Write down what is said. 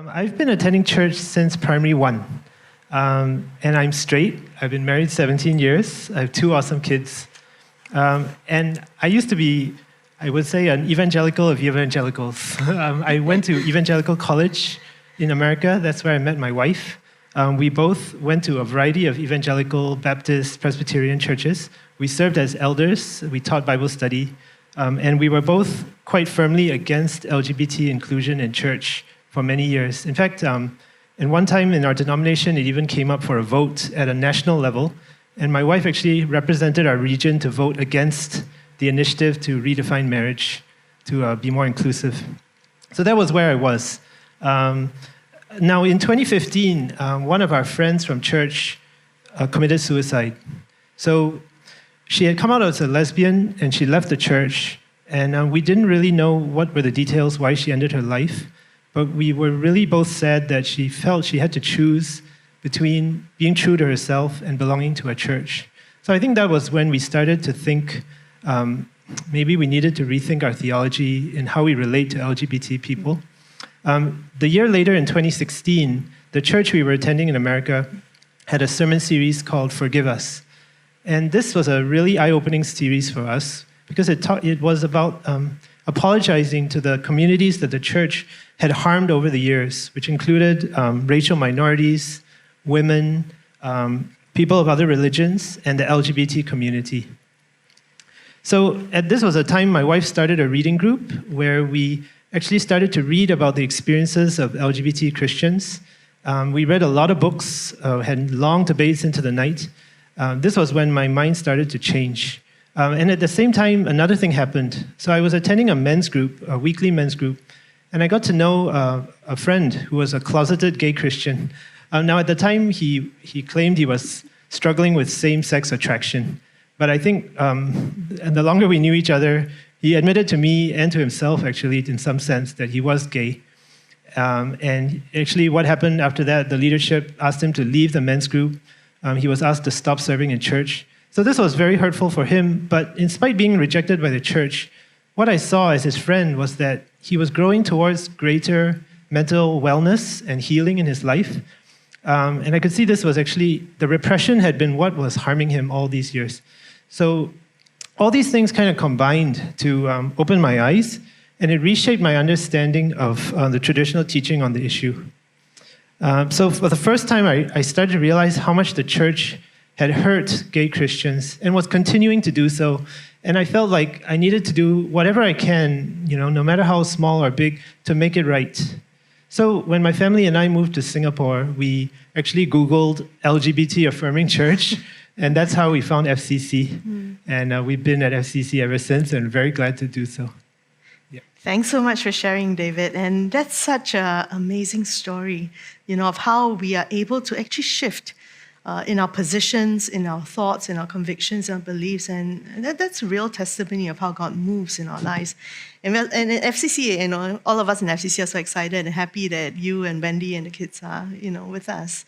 I've been attending church since primary one, and I'm straight. I've been married 17 years. I have two awesome kids. And I used to be, I would say, an evangelical of evangelicals. I went to evangelical college in America. That's where I met my wife. We both went to a variety of evangelical, Baptist, Presbyterian churches. We served as elders. We taught Bible study. And we were both quite firmly against LGBT inclusion in church for many years. In fact, in one time in our denomination, it even came up for a vote at a national level. And my wife actually represented our region to vote against the initiative to redefine marriage to be more inclusive. So that was where I was. Now, in 2015, one of our friends from church committed suicide. So she had come out as a lesbian, and she left the church. And we didn't really know what were the details, why she ended her life. But we were really both sad that she felt she had to choose between being true to herself and belonging to a church. So I think that was when we started to think maybe we needed to rethink our theology in how we relate to LGBT people. The year later, in 2016, the church we were attending in America had a sermon series called Forgive Us. And this was a really eye-opening series for us because it was about apologizing to the communities that the church had harmed over the years, which included racial minorities, women, people of other religions, and the LGBT community. So this was a time my wife started a reading group where we actually started to read about the experiences of LGBT Christians. We read a lot of books, had long debates into the night. This was when my mind started to change. And at the same time, another thing happened. So I was attending a men's group, a weekly men's group, and I got to know a friend who was a closeted gay Christian. Now, at the time, he claimed he was struggling with same-sex attraction. But I think the longer we knew each other, he admitted to me and to himself, actually, in some sense, that he was gay. And actually, what happened after that, the leadership asked him to leave the men's group. He was asked to stop serving in church. So this was very hurtful for him. But in spite of being rejected by the church, what I saw as his friend was that he was growing towards greater mental wellness and healing in his life. And I could see this was actually, the repression had been what was harming him all these years. So all these things kind of combined to open my eyes, and it reshaped my understanding of the traditional teaching on the issue. So for the first time, I started to realize how much the church had hurt gay Christians and was continuing to do so. And I felt like I needed to do whatever I can, no matter how small or big, to make it right. So when my family and I moved to Singapore, we actually Googled LGBT affirming church, and that's how we found FCC. And we've been at FCC ever since, and very glad to do so. Yeah. Thanks so much for sharing, David. And that's such an amazing story, of how we are able to actually shift in our positions, in our thoughts, in our convictions, and our beliefs. And that's a real testimony of how God moves in our lives. And at FCC, all of us in FCC are so excited and happy that you and Wendy and the kids are, with us,